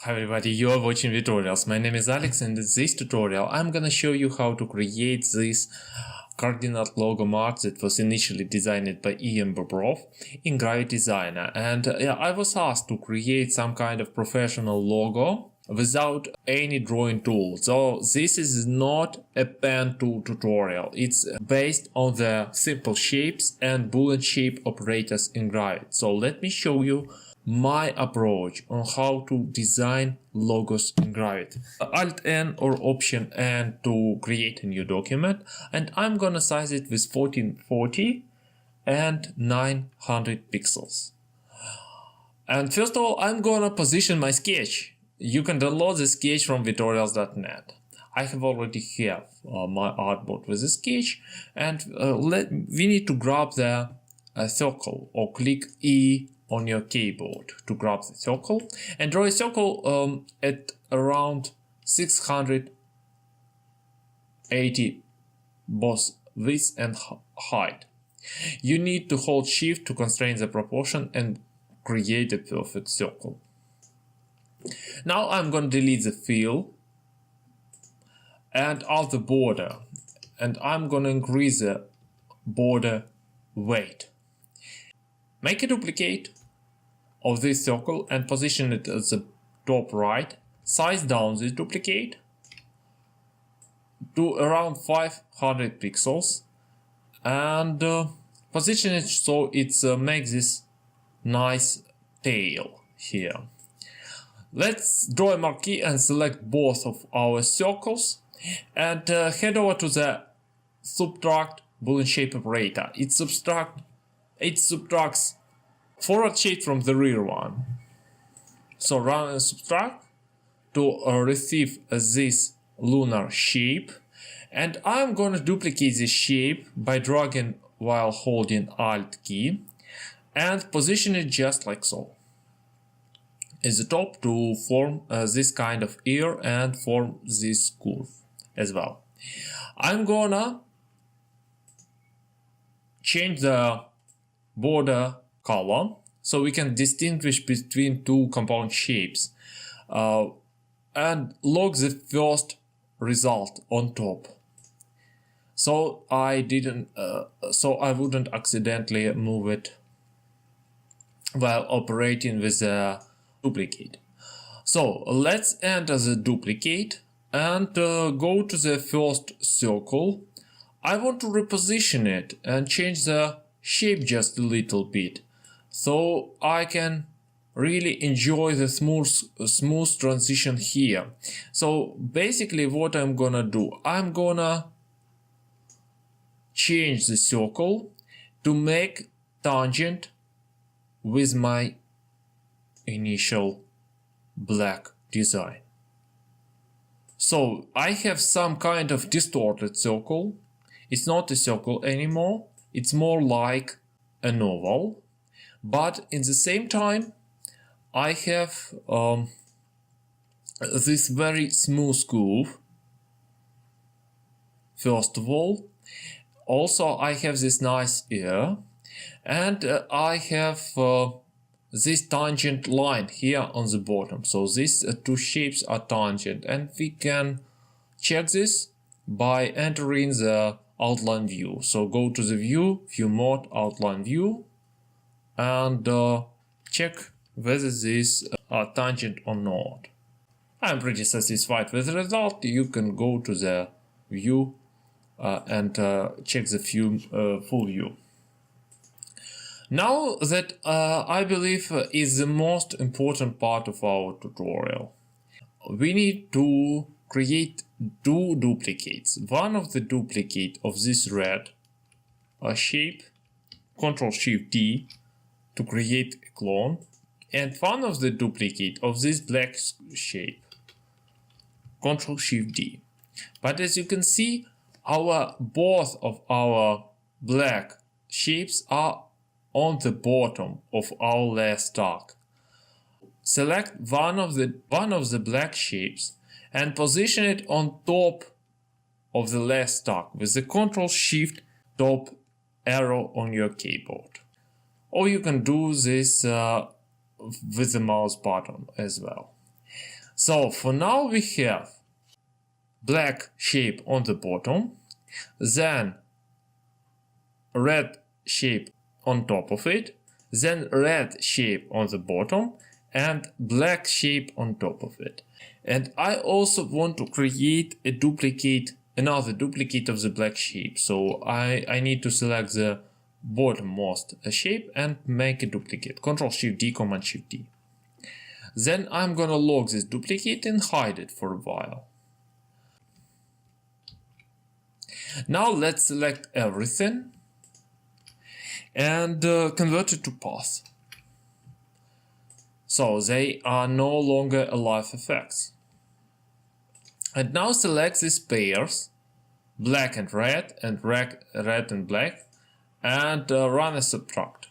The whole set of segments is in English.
Hi everybody, you are watching Vitorials. My name is Alex, and in this tutorial I'm gonna show you how to create this coordinate logo mark that was initially designed by Ian Bobrov in Gravit Designer. And I was asked to create some kind of professional logo without any drawing tool. So this is not a pen tool tutorial. It's based on the simple shapes and Boolean shape operators in Gravit. So let me show you my approach on how to design logos in Gravit. Alt-N or Option-N to create a new document, and I'm gonna size it with 1440 and 900 pixels. And first of all, I'm gonna position my sketch. You can download the sketch from vitorials.net. I have already have my artboard with the sketch, and we need to grab the circle, or click E on your keyboard to grab the circle and draw a circle at around 680 both width and height. You need to hold Shift to constrain the proportion and create a perfect circle. Now I'm going to delete the fill and add the border, and I'm going to increase the border weight. Make a duplicate of this circle and position it at the top right. Size down this duplicate to around 500 pixels and position it so it makes this nice tail here. Let's draw a marquee and select both of our circles and head over to the subtract Boolean shape operator. It subtracts forward shape from the rear one. So run and subtract to receive this lunar shape, and I'm going to duplicate this shape by dragging while holding Alt key and position it just like so at the top to form this kind of ear and form this curve as well. I'm gonna change the border color so we can distinguish between two compound shapes and log the first result on top, so I wouldn't accidentally move it while operating with the duplicate. So let's enter the duplicate and go to the first circle. I want to reposition it and change the shape just a little bit, so I can really enjoy the smooth transition here. So basically what I'm gonna do, I'm gonna change the circle to make tangent with my initial black design. So I have some kind of distorted circle. It's not a circle anymore. It's more like an oval, but in the same time I have this very smooth curve. First of all, also I have this nice ear, and I have this tangent line here on the bottom. So these two shapes are tangent, and we can check this by entering the outline view. So go to the view mode, outline view, and check whether this are tangent or not. I'm pretty satisfied with the result. You can go to the view and check the full view. Now that I believe is the most important part of our tutorial, we need to create two duplicates. One of the duplicate of this red shape, Ctrl-Shift-D to create a clone, and one of the duplicate of this black shape, Ctrl-Shift-D. But as you can see, both of our black shapes are on the bottom of our layer stack. Select one of the black shapes and position it on top of the layer stack with the Ctrl-Shift top arrow on your keyboard. Or you can do this with the mouse button as well. So for now we have black shape on the bottom, then red shape on top of it, then red shape on the bottom, and black shape on top of it. And I also want to create a duplicate, another duplicate of the black shape. So I need to select the bottommost shape and make a duplicate. Ctrl+Shift+D, Command+Shift+D. Then I'm gonna lock this duplicate and hide it for a while. Now let's select everything and convert it to path. So they are no longer alive effects. And now select these pairs, black and red and black, and run a subtract.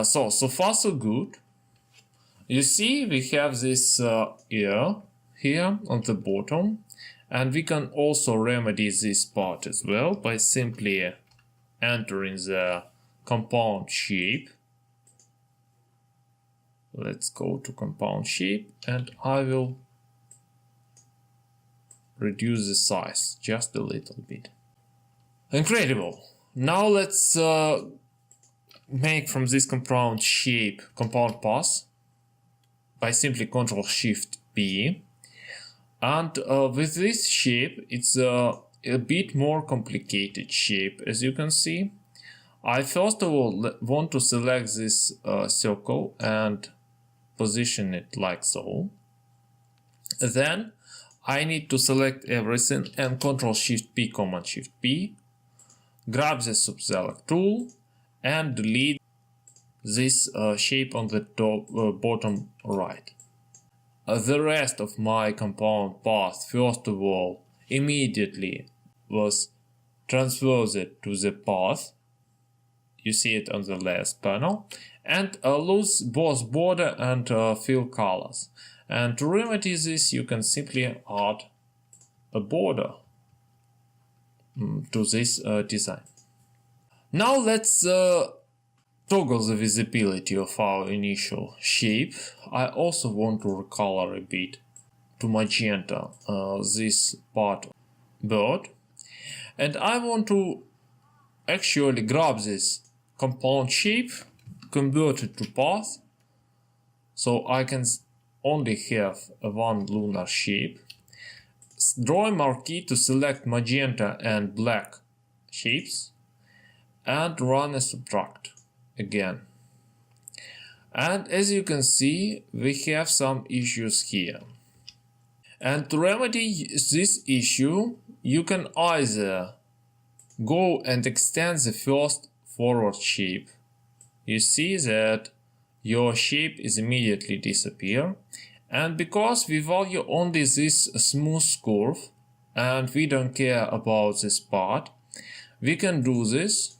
So far so good. You see we have this ear here on the bottom, and we can also remedy this part as well by simply entering the compound shape. Let's go to compound shape and I will reduce the size just a little bit. Incredible! Now let's make from this compound shape compound path by simply Ctrl+Shift+P. And with this shape, it's a bit more complicated shape, as you can see. I first of all want to select this circle and position it like so. Then I need to select everything and Ctrl+Shift+P, Command+Shift+P, grab the subselect tool and delete this shape on the top, bottom right. The rest of my compound path, first of all, immediately was transferred to the path. You see it on the left panel, and lose both border and fill colors. And to remedy this, you can simply add a border to this design. Now let's toggle the visibility of our initial shape. I also want to recolor a bit to magenta this part bird, and I want to actually grab this compound shape, convert it to path, so I can only have one lunar shape. Draw a marquee to select magenta and black shapes and run a subtract again. And as you can see, we have some issues here. And to remedy this issue, you can either go and extend the first forward shape. You see that your shape is immediately disappear. And because we value only this smooth curve and we don't care about this part, we can do this.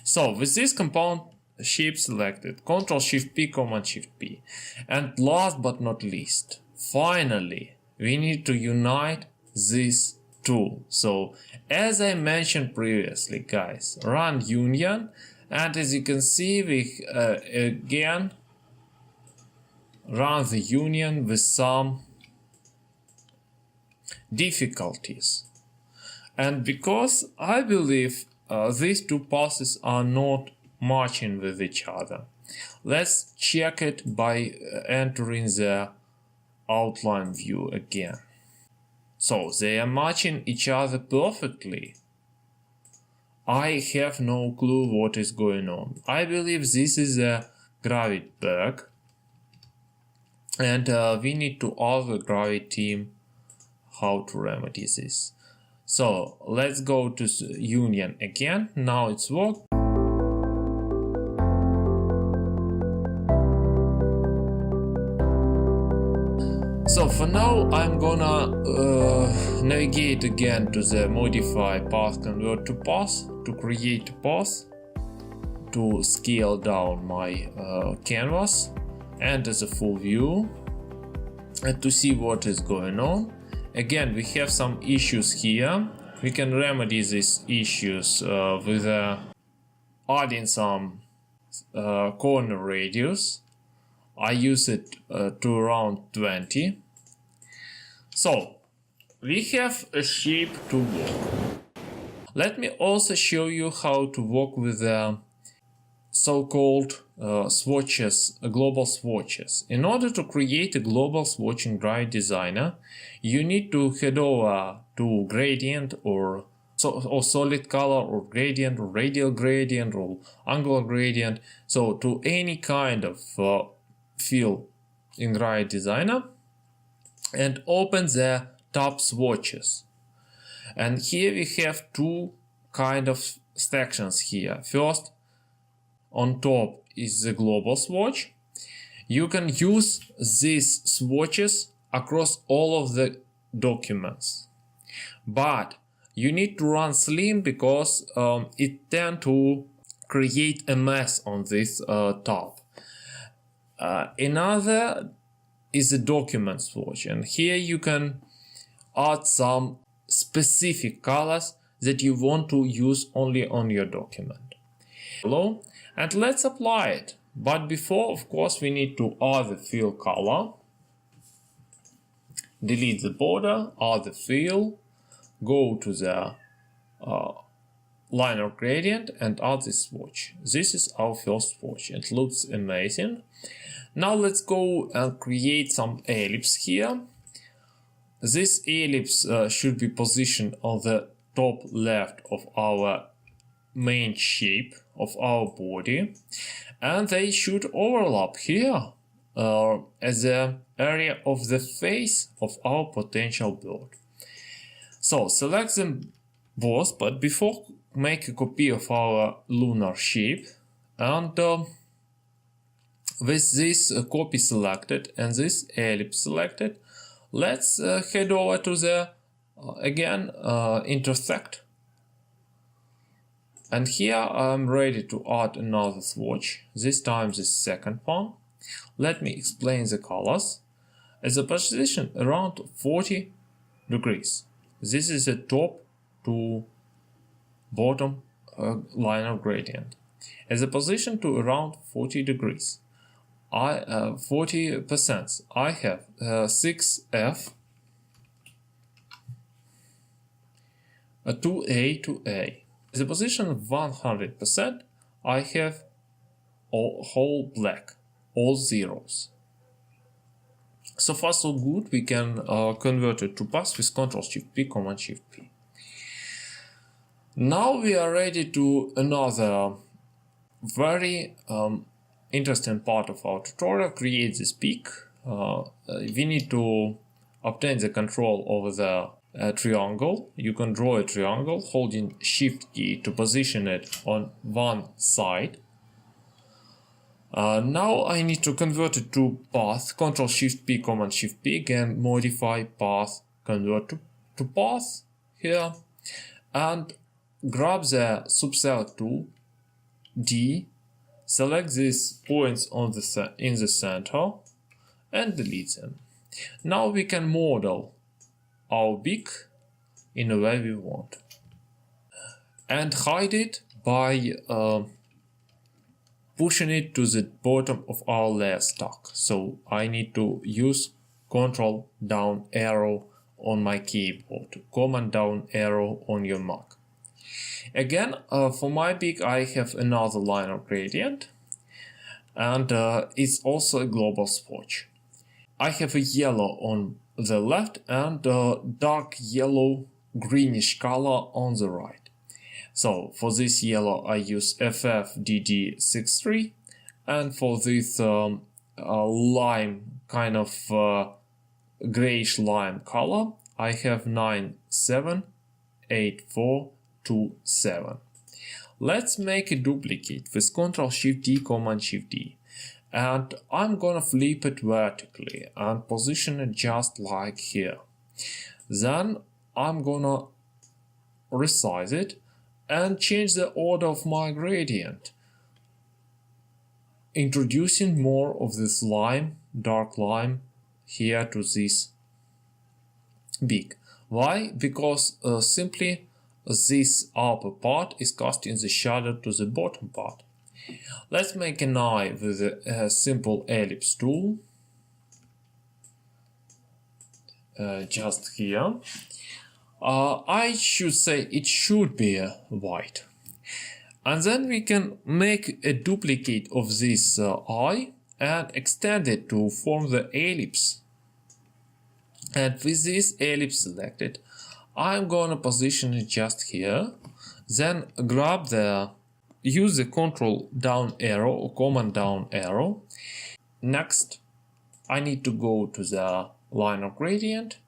So with this compound shape selected, Ctrl+Shift+P, Command+Shift+P. And last but not least, finally, we need to unite this tool. So as I mentioned previously, guys, run union, and as you can see, we again run the union with some difficulties. And because I believe these two paths are not matching with each other, let's check it by entering the outline view again. So they are matching each other perfectly. I have no clue what is going on. I believe this is a Gravit bug, and we need to ask the Gravit team how to remedy this. So let's go to union again. Now it's worked. So for now I'm gonna navigate again to the modify path, convert to path, to create a path, to scale down my canvas, enter the full view, and to see what is going on. Again, we have some issues here. We can remedy these issues with adding some corner radius. I use it to around 20. So we have a shape to work. Let me also show you how to work with the so-called swatches, global swatches. In order to create a global swatch in Gravit Designer, you need to head over to gradient or solid color or gradient or radial gradient or angular gradient. So to any kind of fill in Gravit Designer and open the tab swatches. And here we have two kind of sections here. First, on top is the global swatch. You can use these swatches across all of the documents, but you need to run slim because it tends to create a mess on this tab. Another is the document swatch, and here you can add some specific colors that you want to use only on your document. Hello. And let's apply it. But before, of course, we need to add the fill color, delete the border, add the fill, go to the liner gradient and add the swatch. This is our first swatch. It looks amazing. Now let's go and create some ellipse here. This ellipse should be positioned on the top left of our main shape of our body, and they should overlap here as the area of the face of our potential bird. So select them both, but before make a copy of our lunar shape, and with this copy selected and this ellipse selected, let's head over to the again intersect. And here I'm ready to add another swatch, this time the second one. Let me explain the colors. As a position around 40 degrees. This is the top to bottom liner gradient. As a position to around 40 degrees. 40%. I have 6F, 2A to A. The position of 100%, I have whole black, all zeros. So far so good, we can convert it to path with Ctrl+Shift+P, Command+Shift+P. Now we are ready to another very interesting part of our tutorial, create this peak. We need to obtain the control over the triangle. You can draw a triangle holding Shift key to position it on one side. Now I need to convert it to path. Ctrl+Shift+P, Command+Shift+P, again modify path, convert to path here, and grab the subselect tool D, select these points on in the center and delete them. Now we can model our beak in the way we want and hide it by pushing it to the bottom of our layer stack. So I need to use Ctrl down arrow on my keyboard, Command down arrow on your Mac. Again, for my beak I have another liner gradient, and it's also a global swatch. I have a yellow on the left and dark yellow greenish color on the right. So for this yellow I use FFDD63, and for this lime kind of grayish lime color I have 978427. Let's make a duplicate with Ctrl+Shift+D, Command+Shift+D. And I'm gonna flip it vertically and position it just like here. Then I'm gonna resize it and change the order of my gradient, introducing more of this lime, dark lime, here to this beak. Why? Because simply this upper part is casting the shadow to the bottom part. Let's make an eye with a simple ellipse tool. Just here. I should say it should be white. And then we can make a duplicate of this eye and extend it to form the ellipse. And with this ellipse selected, I'm gonna position it just here. Then use the control down arrow or command down arrow. Next, I need to go to the line of gradient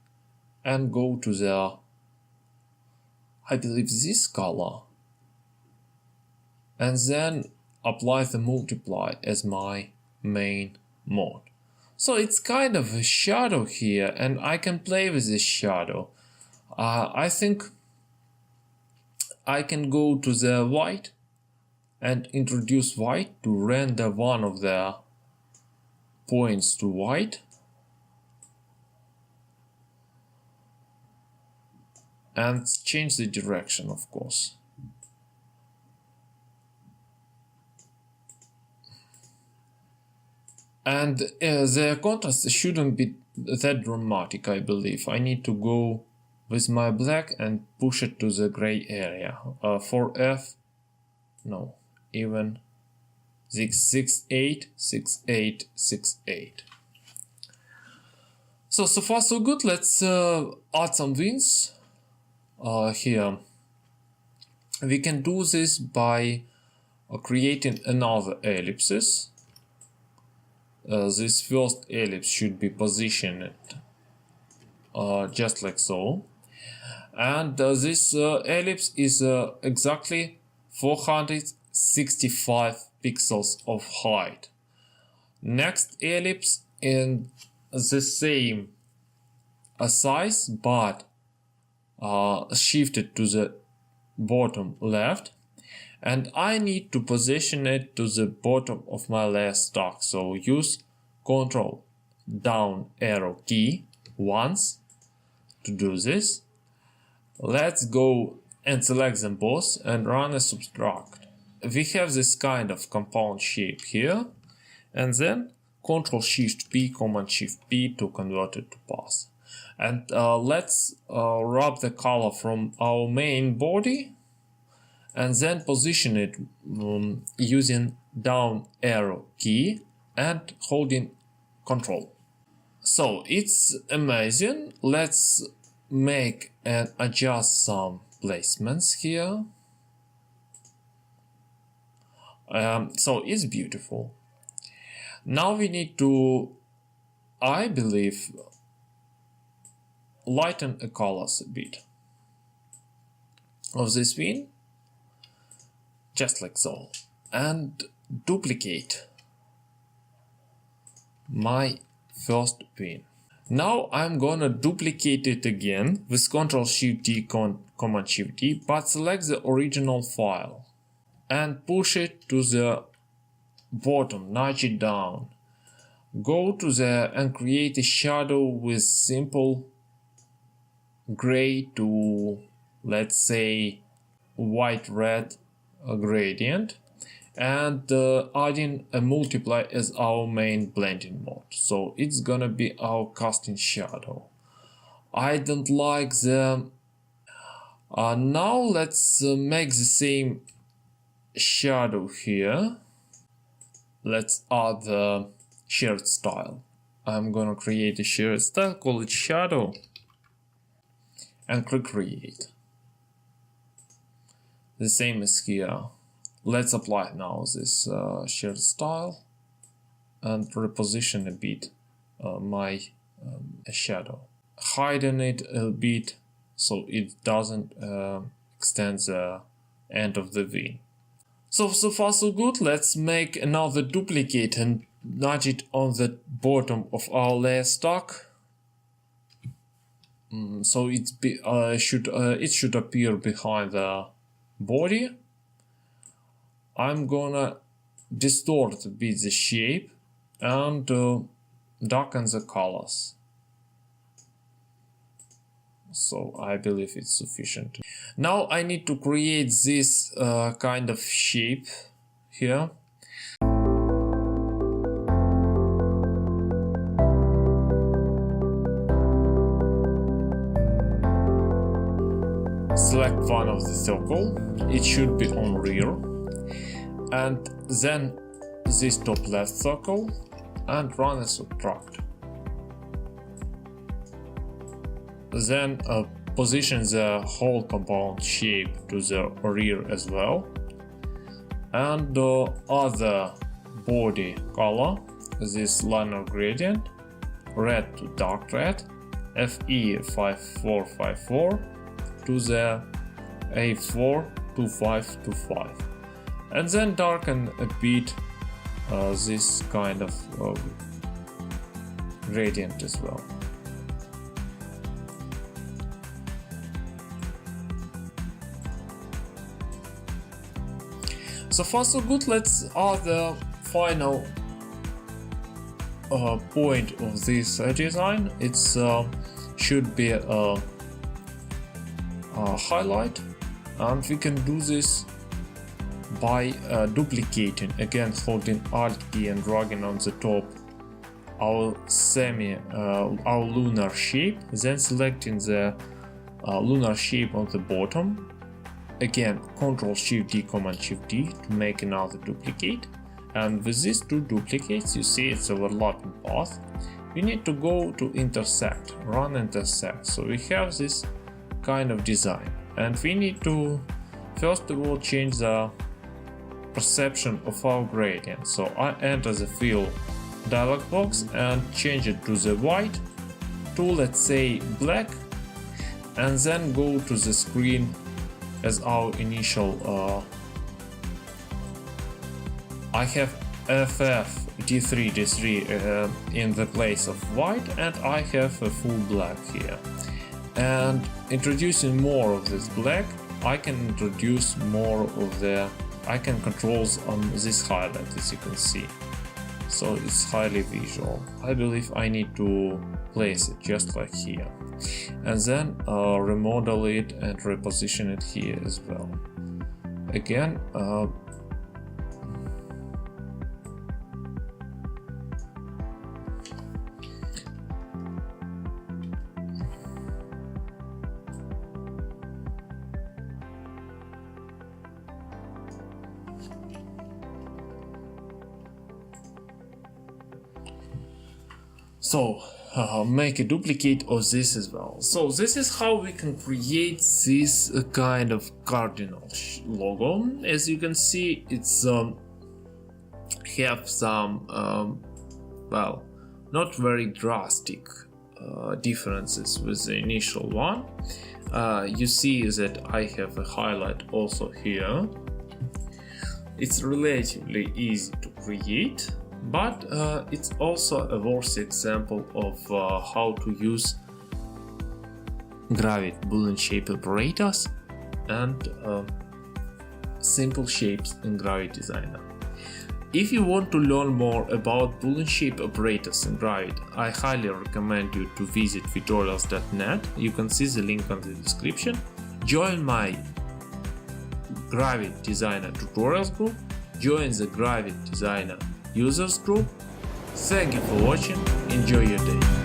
and go to the, I believe, this color, and then apply the multiply as my main mode. So it's kind of a shadow here, and I can play with this shadow. I think I can go to the white and introduce white to render one of the points to white. And change the direction, of course. And the contrast shouldn't be that dramatic, I believe. I need to go with my black and push it to the gray area. For F, no, even 6, 8, 6, 8, 6, 8. So far so good. Let's add some wings. Here we can do this by creating another ellipses. This first ellipse should be positioned just like so, and this ellipse is exactly 465 pixels of height. Next ellipse in the same size but shifted to the bottom left, and I need to position it to the bottom of my last stack. So use Control down arrow key once to do this. Let's go and select them both and run a subtract. We have this kind of compound shape here, and then Control Shift P, Command Shift P to convert it to path. And let's wrap the color from our main body and then position it using down arrow key and holding Control. So it's amazing. Let's make and adjust some placements here. So it's beautiful. Now we need to, I believe, lighten the colors a bit of this wing, just like so, and duplicate my first wing. Now I'm gonna duplicate it again with Ctrl Shift D, Command Shift D, but select the original file and push it to the bottom, nudge it down. Go to the and create a shadow with simple gray to, let's say, white red gradient, and adding a multiply as our main blending mode. So it's gonna be our casting shadow. I don't like the now let's make the same shadow here. Let's add the shared style. I'm gonna create a shared style, call it shadow, and click create. The same as here. Let's apply now this shared style and reposition a bit my shadow, hiding it a bit so it doesn't extend the end of the V. So far so good. Let's make another duplicate and nudge it on the bottom of our layer stack. So it should appear behind the body. I'm gonna distort a bit the shape and darken the colors. So I believe it's sufficient. Now I need to create this kind of shape here. select one of the circle, it should be on rear, and then this top left circle, and run a subtract. Then position the whole compound shape to the rear as well, and the other body color, this liner gradient, red to dark red, FE5454 to the A42525, and then darken a bit this kind of gradient as well. So far so good. Let's add the final point of this design. It's should be a highlight, and we can do this by duplicating, again holding Alt key and dragging on the top our our lunar shape, then selecting the lunar shape on the bottom. Again, Ctrl Shift D, Command Shift D to make another duplicate, and with these two duplicates, you see it's overlapping path. We need to go to intersect, run intersect. So we have this kind of design, and we need to first of all change the perception of our gradient. So I enter the fill dialog box and change it to the white, to let's say black, and then go to the screen as our initial. I have FF D3 in the place of white, and I have a full black here. And introducing more of this black, I can introduce more of the, I can control this highlight, as you can see. So it's highly visual. I believe I need to place it just like here, and then remodel it and reposition it here as well. Again, so make a duplicate of this as well. So this is how we can create this kind of cardinal logo. As you can see, it's have some well, not very drastic differences with the initial one. You see that I have a highlight also here. It's relatively easy to create, but it's also a worthy example of how to use Gravit Boolean shape operators and simple shapes in Gravit Designer. If you want to learn more about Boolean shape operators in Gravit, I highly recommend you to visit vitorials.net. You can see the link on the description. Join my Gravit Designer Tutorials group, join the Gravit Designer users group. Thank you for watching, enjoy your day.